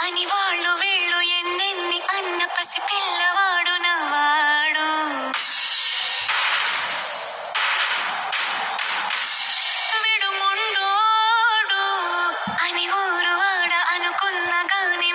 అని వాళ్ళు వీళ్ళు ఎన్నెన్ని అన్న పసి పిల్లవాడు నవ్వాడు. విడు ముండోడు అని ఊరు వాడ అనుకున్న గాని